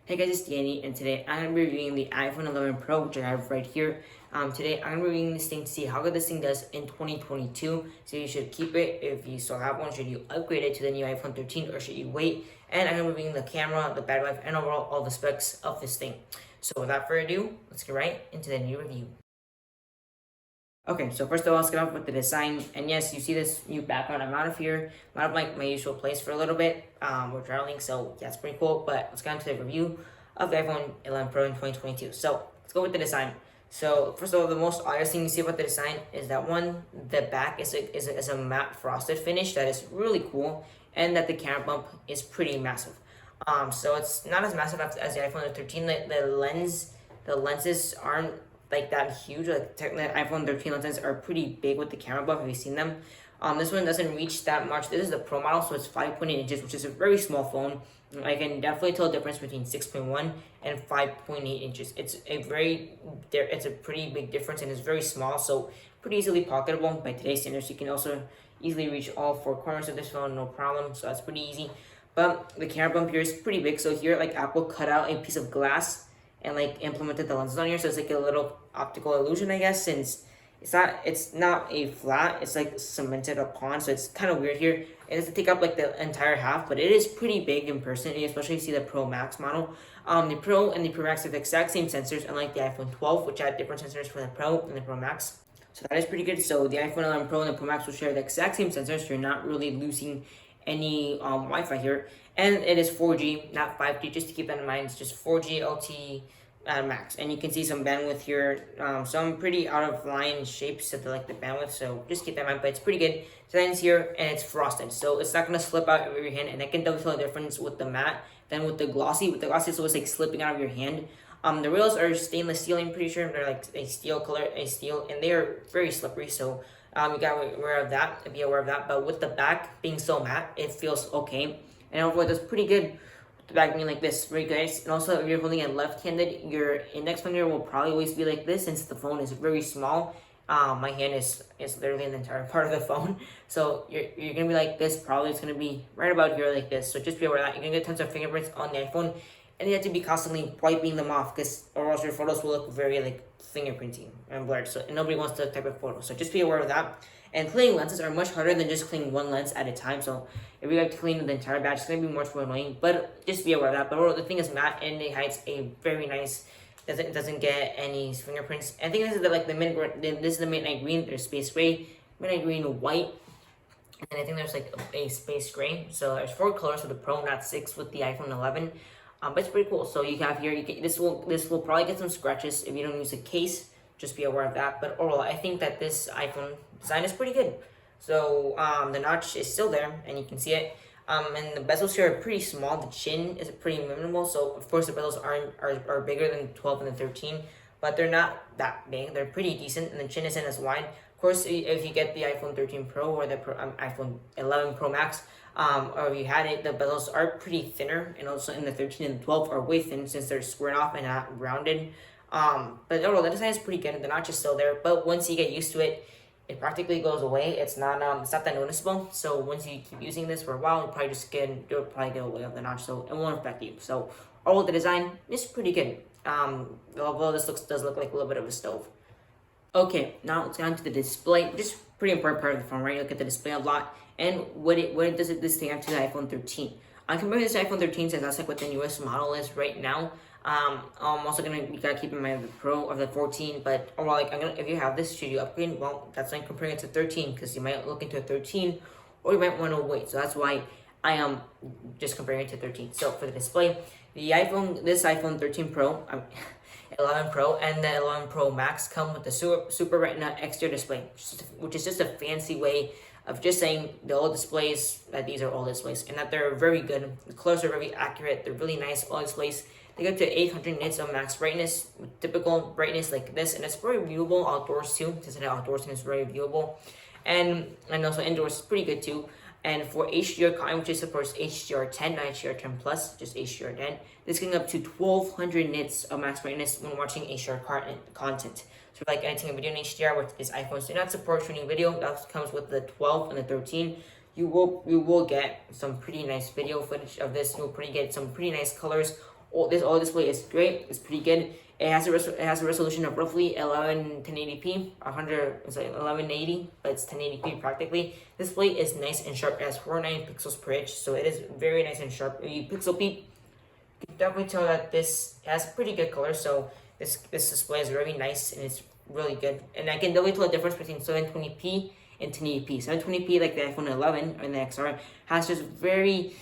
Hey guys, it's Danny, and today I'm going to be reviewing the iPhone 11 Pro, which I have right here. Today I'm going to be reviewing this thing to see how good this thing does in 2022. So you should keep it if you still have one. Should you upgrade it to the new iPhone 13 or should you wait? And I'm going to be reviewing the camera, the battery life, and overall all the specs of this thing. So without further ado, let's get right into the new review. Okay, so first of all, let's get off with the design. And yes, you see this new background. I'm out of here. I'm out of my usual place for a little bit. We're traveling, so yeah, it's pretty cool. But let's get into the review of the iPhone 11 Pro in 2022. So let's go with the design. So first of all, the most obvious thing you see about the design is that one, the back is a matte frosted finish that is really cool, and that the camera bump is pretty massive. So it's not as massive as the iPhone 13. The lenses aren't like that huge. Like technically, iPhone 13 lenses are pretty big with the camera buff. Have you seen them? This one doesn't reach that much. This is the Pro model, so it's 5.8 inches, which is a very small phone. I can definitely tell the difference between 6.1 and 5.8 inches. It's a pretty big difference, and it's very small, so pretty easily pocketable by today's standards. You can also easily reach all four corners of this phone, no problem. So that's pretty easy. But the camera bump here is pretty big. So here, like Apple cut out a piece of glass and like implemented the lenses on here, so it's like a little optical illusion, I guess, since it's not a flat, it's like cemented upon, so it's kind of weird here. It doesn't take up like the entire half, but it is pretty big in person, especially if you see the Pro Max model. The Pro and the Pro Max have the exact same sensors, unlike the iPhone 12, which had different sensors for the Pro and the Pro Max. So that is pretty good. So the iPhone 11 Pro and the Pro Max will share the exact same sensors, so you're not really losing any Wi-Fi here. And it is 4G, not 5G, just to keep that in mind. It's just 4G LTE max, and you can see some bandwidth here, some pretty out of line shapes of the bandwidth, so just keep that in mind. But it's pretty good. Designs here, and it's frosted, so it's not gonna slip out of your hand, and I can definitely tell the difference with the matte than with the glossy. With the glossy, it's always like slipping out of your hand. The rails are stainless steel. I'm pretty sure they're like a steel color, and they are very slippery. So you gotta be aware of that. But with the back being so matte, it feels okay, and overall it's pretty good. The back being like this, very nice. And also, if you're holding it left-handed, your index finger will probably always be like this, since the phone is very small. My hand is literally the entire part of the phone, so you're gonna be like this. Probably it's gonna be right about here like this. So just be aware of that. You're gonna get tons of fingerprints on the iPhone, and you have to be constantly wiping them off, or else your photos will look very like fingerprinty and blurred. So and nobody wants that type of photo. So just be aware of that. And cleaning lenses are much harder than just cleaning one lens at a time. So if you like to clean the entire batch, it's going to be much more annoying. But just be aware of that. But the thing is matte, and it hides a very nice, doesn't get any fingerprints. And I think this is the midnight green. There's space gray, midnight green, white, and I think there's like a space gray. So there's 4 colors for the Pro, not 6 with the iPhone 11. But it's pretty cool. So you have here, this will probably get some scratches if you don't use a case. Just be aware of that. But overall, I think that this iPhone design is pretty good. So the notch is still there, and you can see it. And the bezels here are pretty small. The chin is pretty minimal. So of course the bezels are bigger than 12 and the 13, but they're not that big. They're pretty decent, and the chin isn't as wide. Of course, if you get the iPhone 13 Pro or the iPhone 11 Pro Max, or if you had it, the bezels are pretty thinner, and also in the 13 and the 12 are way thin, since they're squared off and not rounded. But overall, the design is pretty good. The notch is still there, but once you get used to it, it practically goes away. It's not that noticeable. So once you keep using this for a while, you'll probably get away of the notch, so it won't affect you. So overall, the design is pretty good. Although this does look like a little bit of a stove. Okay, now let's get on to the display, which is pretty important part of the phone, right? You look at the display a lot, and what does this thing have to the iPhone 13? I'm comparing this to iPhone 13, since that's like what the newest model is right now. I'm also you gotta keep in mind the Pro or the 14, but overall, if you have this, should you upgrade? Well, that's like comparing it to 13, because you might look into a 13, or you might want to wait. So that's why I am just comparing it to 13. So for the display, this iPhone 13 Pro, 11 Pro, and the 11 Pro Max come with the Super Retina exterior display, which is just a fancy way of just saying the old displays, that these are old displays, and that they're very good. The colors are very accurate. They're really nice old displays. They go to 800 nits of max brightness, with typical brightness like this, and it's very viewable outdoors too, since the outdoors is very viewable, and also indoors is pretty good too. And for HDR content, which supports HDR10, not HDR10 plus, just HDR10, this can go up to 1200 nits of max brightness when watching HDR content. So like editing a video in HDR, with this iPhone do not support shooting video. That comes with the 12 and the 13. You will get some pretty nice video footage of this. You'll get some pretty nice colors. This OLED display is great. It's pretty good. It has a resolution of roughly 1080p, 1180, but it's 1080p practically. This display is nice and sharp. It has 49 pixels per inch, so it is very nice and sharp. If you pixel peep, you can definitely tell that this has pretty good color. So this display is very nice and it's really good. And I can definitely tell the difference between 720p and 1080p. 720p, like the iPhone 11 or the XR, has just very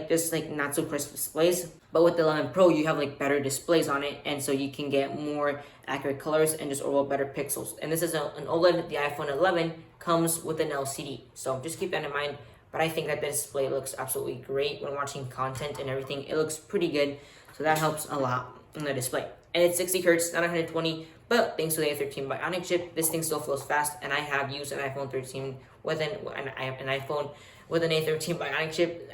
just not so crisp displays. But with the 11 Pro, you have like better displays on it, and so you can get more accurate colors and just overall better pixels. And this is an OLED. The iPhone 11 comes with an LCD, so just keep that in mind. But I think that the display looks absolutely great when watching content and everything. It looks pretty good, so that helps a lot on the display. And it's 60 hertz, not 120. But thanks to the A13 Bionic chip, this thing still feels fast. And I have used an iPhone 13 with an iPhone with an A13 Bionic chip.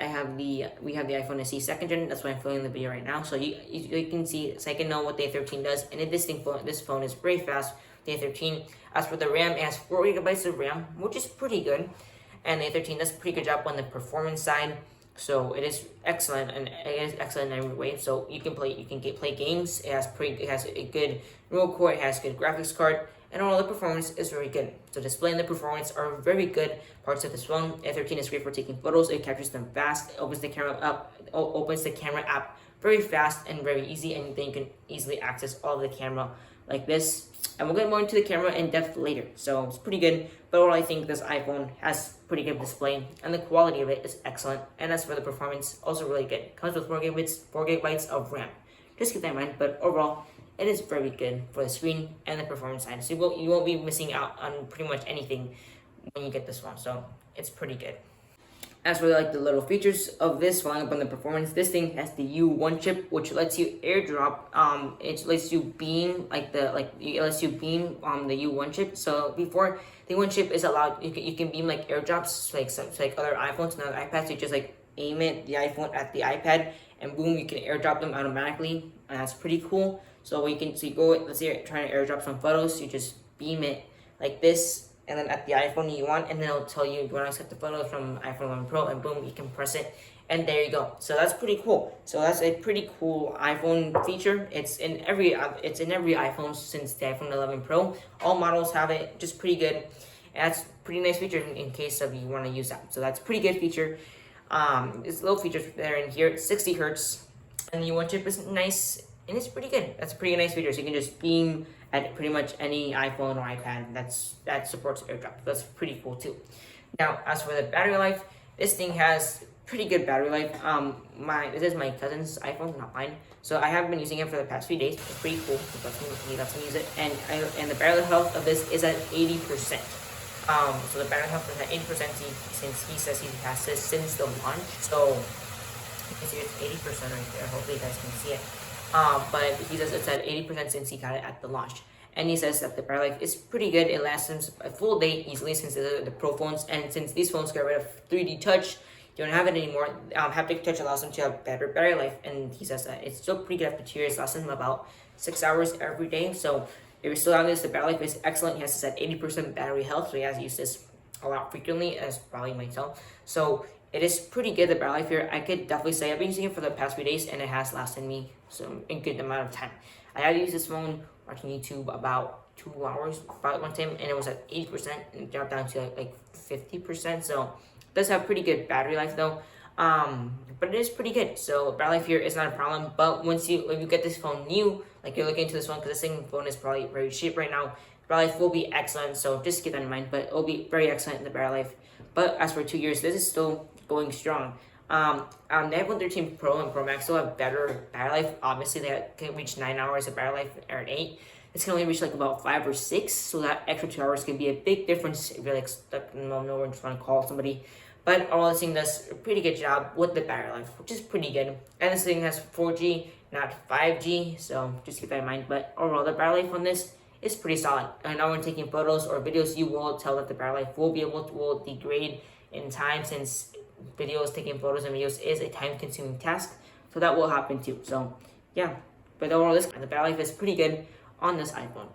We have the iPhone SE second gen. That's why I'm filming the video right now. So you can see, so I can know what the A13 does. And this phone is very fast. The A13. As for the RAM, it has 4 gigabytes of RAM, which is pretty good. And the A13 does a pretty good job on the performance side. So it is excellent, and it is excellent in every way. So you can play games. It has a good dual core. It has good graphics card, and all the performance is very good. So display and the performance are very good parts of this phone. A13 is great for taking photos. It captures them fast. It opens the camera app very fast and very easy, and then you can easily access all of the camera like this. And we'll get more into the camera in depth later. So it's pretty good. But overall, I think this iPhone has pretty good display, and the quality of it is excellent. And as for the performance, also really good. It comes with 4 gigabytes of RAM. Just keep that in mind. But overall, it is very good for the screen and the performance side. So you won't be missing out on pretty much anything when you get this one. So it's pretty good. As for the little features of this, following up on the performance, this thing has the U1 chip, which lets you airdrop. It lets you beam it lets you beam the U1 chip. So before, the U1 chip is allowed. You can beam like airdrops, like other iPhones and other iPads. You just aim the iPhone at the iPad, and boom, you can airdrop them automatically, and that's pretty cool. So you go, let's say you're trying to airdrop some photos, you just beam it like this, and then at the iPhone you want, and then it'll tell you want to accept the photo from iPhone 11 Pro, and boom, you can press it, and there you go. So that's pretty cool. So that's a pretty cool iPhone feature. It's in every iPhone since the iPhone 11 Pro. All models have it, just pretty good. And that's pretty nice feature in case of you want to use that. So that's pretty good feature. There's little features there in here. It's 60 hertz, and the U1 chip is nice, and it's pretty good. That's a pretty nice feature. So you can just beam at pretty much any iPhone or iPad that supports airdrop. That's pretty cool too. Now, as for the battery life, this thing has pretty good battery life. This is my cousin's iPhone, not mine. So I have been using it for the past few days. It's pretty cool. He lets me use it, and the battery health of this is at 80%. So the battery health is at 80% since he says he has this since the launch. So you can see it's 80% right there. Hopefully you guys can see it. But he says it's at 80% since he got it at the launch. And he says that the battery life is pretty good. It lasts him a full day easily since the Pro phones. And since these phones got rid of 3D touch, you don't have it anymore. Haptic touch allows him to have better battery life. And he says that it's still pretty good after 2 years. It lasts him about 6 hours every day. So if you're still on this, the battery life is excellent. He has this at 80% battery health. So he has used this a lot frequently, as probably myself. So it is pretty good, the battery life here. I could definitely say I've been using it for the past few days, and it has lasted me a good amount of time. I had used this phone watching YouTube about 2 hours about one time, and it was at 80% and dropped down to like 50%. So it does have pretty good battery life though. But it is pretty good. So battery life here is not a problem. But if you get this phone new, like you're looking into this one, because this phone is probably very cheap right now, battery life will be excellent. So just keep that in mind. But it will be very excellent in the battery life. But as for 2 years, this is still going strong. The iPhone 13 Pro and Pro Max still have better battery life. Obviously, they can reach 9 hours of battery life, or 8. This can only reach like about 5 or 6, so that extra 2 hours can be a big difference if you're like stuck in the middle of nowhere and just want to call somebody. But all this thing does a pretty good job with the battery life, which is pretty good. And this thing has 4G, not 5G, so just keep that in mind. But overall, the battery life on this is pretty solid. And now when taking photos or videos, you will tell that the battery life will degrade in time, since taking photos and videos is a time-consuming task. So that will happen too. So yeah, but overall, the battery life is pretty good on this iPhone.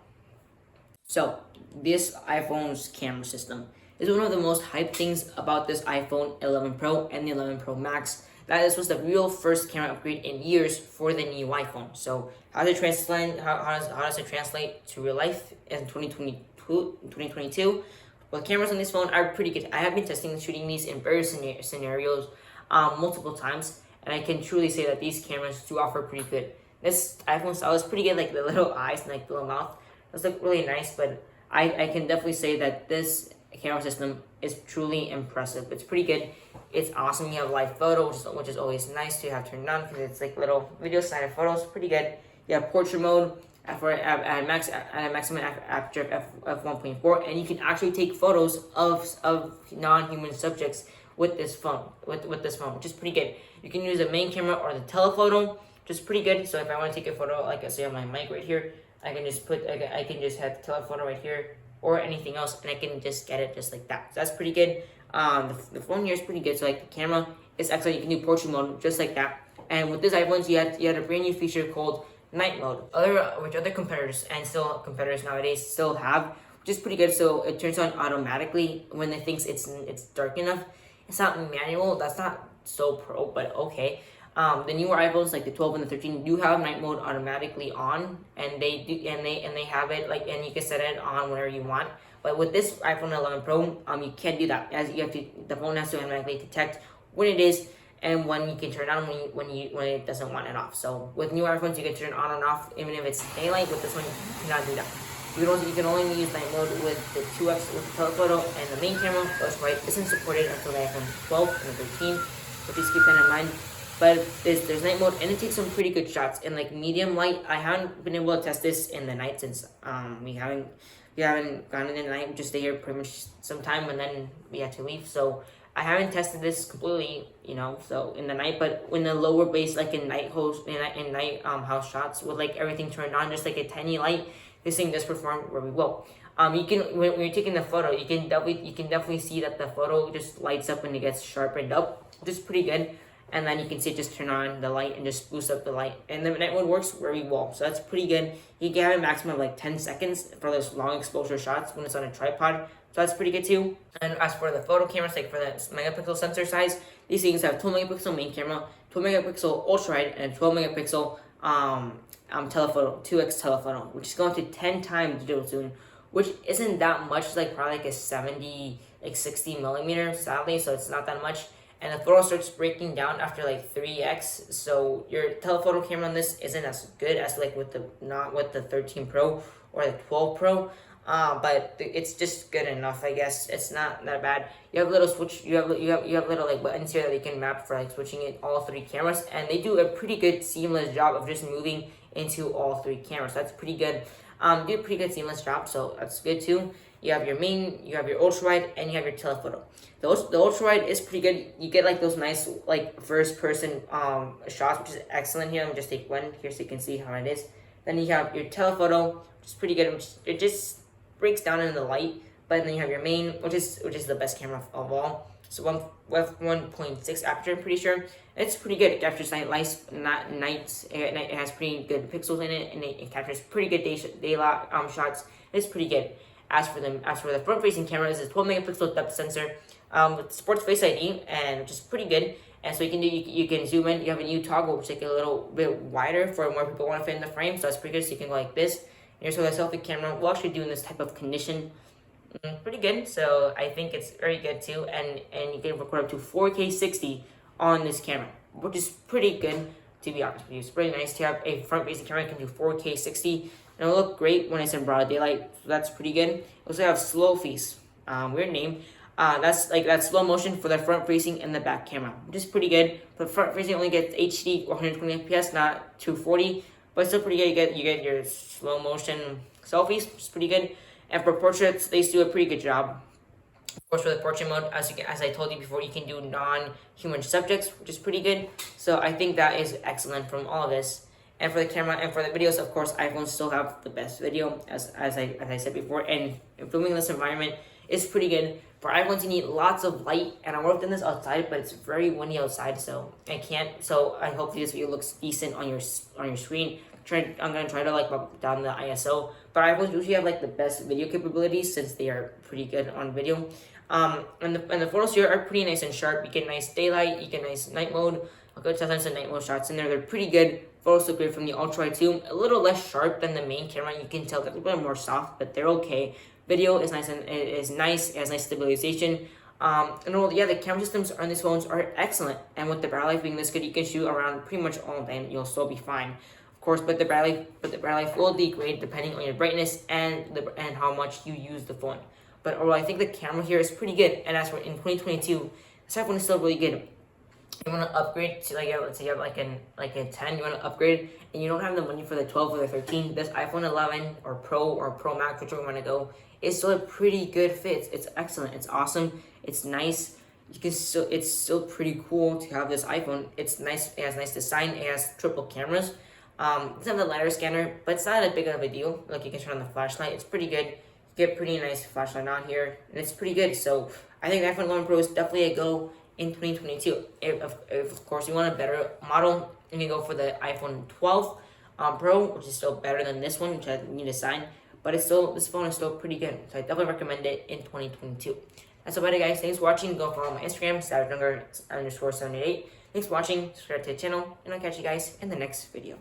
So this iPhone's camera system is one of the most hyped things about this iPhone 11 Pro and the 11 Pro Max. that this was the real first camera upgrade in years for the new iPhone. So how does it translate? How does it translate to real life in 2022? Well, cameras on this phone are pretty good. I have been testing and shooting these in various scenarios multiple times, and I can truly say that these cameras do offer pretty good. This iPhone style is pretty good, like the little eyes and like the little mouth. Those look really nice, but I can definitely say that this camera system is truly impressive. It's pretty good. It's awesome. You have live photo, which is always nice to have turned on because it's like little video style photos. Pretty good. You have portrait mode at a maximum aperture f 1.4, and you can actually take photos of non-human subjects with this phone, which is pretty good. You can use the main camera or the telephoto, which is pretty good. So if I want to take a photo, like I say on my mic right here, I can just have the telephoto right here or anything else, and I can just get it just like that. So that's pretty good. The phone here is pretty good. So like the camera is excellent. You can do portrait mode just like that. And with this iPhones, you had a brand new feature called night mode, which other competitors nowadays still have, which is pretty good. So it turns on automatically when it thinks it's dark enough. It's not manual. That's not so pro, but okay. The newer iPhones like the 12 and the 13 do have night mode automatically on, and they have it like, and you can set it on whenever you want. But with this iPhone 11 Pro, you can't do that. As the phone has to automatically detect when it is and when you can turn it on when it doesn't want it off. So with new iPhones, you can turn it on and off even if it's daylight. With this one, you cannot do that. You can only use night mode with the 2x with the telephoto, and the main camera, that's right, isn't supported until the iPhone 12 and the 13. So just keep that in mind. But there's night mode, and it takes some pretty good shots in like medium light. I haven't been able to test this in the night since we haven't gone in the night. We just stay here pretty much some time, and then we had to leave. So I haven't tested this completely, so in the night. But when the lower base, like in night house shots with like everything turned on, just like a tiny light, this thing does perform very well. You can when you're taking the photo, you can definitely see that the photo just lights up when it gets sharpened up, which is pretty good. And then you can see it just turn on the light and just boost up the light. And the night mode works very well. So that's pretty good. You can have a maximum of like 10 seconds for those long exposure shots when it's on a tripod. So that's pretty good too. And as for the photo cameras, like for the megapixel sensor size, these things have 12 megapixel main camera, 12 megapixel ultra wide, and 12 megapixel telephoto, 2x telephoto, which is going to 10 times digital zoom, which isn't that much, like probably like a 60 millimeter, sadly, so it's not that much. And the photo starts breaking down after like 3x. So your telephoto camera on this isn't as good as like with the 13 Pro or the 12 Pro. But it's just good enough, I guess. It's not that bad. You have little you have little like buttons here that you can map for like switching it all three cameras, and they do a pretty good seamless job of just moving into all three cameras. That's pretty good. Do a pretty good seamless job, so that's good too. You have your main, you have your ultra wide, and you have your telephoto. The ultra wide is pretty good. You get like those nice like first person shots, which is excellent here. Let me just take one here so you can see how it is. Then you have your telephoto, which is pretty good. It just breaks down in the light. But then you have your main, which is the best camera of all. So 1.6 aperture, I'm pretty sure. It's pretty good. It captures nights. It has pretty good pixels in it, and it captures pretty good daylight shots. It's pretty good. As for the front-facing camera, this is 12 megapixel depth sensor with sports Face ID, and which is pretty good. And so you can zoom in. You have a new toggle, which is like a little bit wider for more people want to fit in the frame. So that's pretty good. So you can go like this. And here's the selfie camera. We'll actually do in this type of condition. Pretty good. So I think it's very good too. And you can record up to 4K 60 on this camera, which is pretty good, to be honest with you. It's pretty nice to have a front-facing camera that can do 4K 60. And it'll look great when it's in broad daylight, so that's pretty good. We also have slow face, weird name. That's slow motion for the front facing and the back camera, which is pretty good. But front facing only gets HD 120 FPS, not 240, but still pretty good. You get your slow motion selfies, which is pretty good. And for portraits, they do a pretty good job. Of course, for the portrait mode, as I told you before, you can do non-human subjects, which is pretty good. So I think that is excellent from all of this. And for the camera and for the videos, of course, iPhones still have the best video, as I said before. And filming in this environment is pretty good. For iPhones, you need lots of light, and I worked in this outside, but it's very windy outside, so I can't. So I hope this video looks decent on your screen. I'm gonna try to like bump down the ISO. But iPhones usually have like the best video capabilities since they are pretty good on video. And the photos here are pretty nice and sharp. You get nice daylight, you get nice night mode. I'll go sometimes some night mode shots in there. They're pretty good. Photos look great from the ultra wide too. A little less sharp than the main camera. You can tell they're a little bit more soft, but they're okay. Video is nice and it is nice. It has nice stabilization. And all the camera systems on these phones are excellent. And with the battery life being this good, you can shoot around pretty much all day and you'll still be fine. Of course, but the battery life will degrade depending on your brightness and how much you use the phone. But overall, I think the camera here is pretty good. And as for in 2022, this iPhone is still really good. You want to upgrade to let's say you have like a 10, you want to upgrade and you don't have the money for the 12 or the 13, this iPhone 11 or Pro Max, whichever you want to go, is still a pretty good fit. It's excellent, it's awesome, it's nice. It's still pretty cool to have this iPhone. It's nice, it has nice design, it has triple cameras. It doesn't have the LiDAR scanner, but it's not that big of a deal. Like you can turn on the flashlight, it's pretty good. You get pretty nice flashlight on here, and it's pretty good. So I think the iPhone 11 Pro is definitely a go in 2022. If of course you want a better model, you can go for the iPhone 12 Pro, which is still better than this one, which has a new design. But this phone is still pretty good. So I definitely recommend it in 2022. That's about it, guys. Thanks for watching. Go follow my Instagram, _78. Thanks for watching. Subscribe to the channel, and I'll catch you guys in the next video.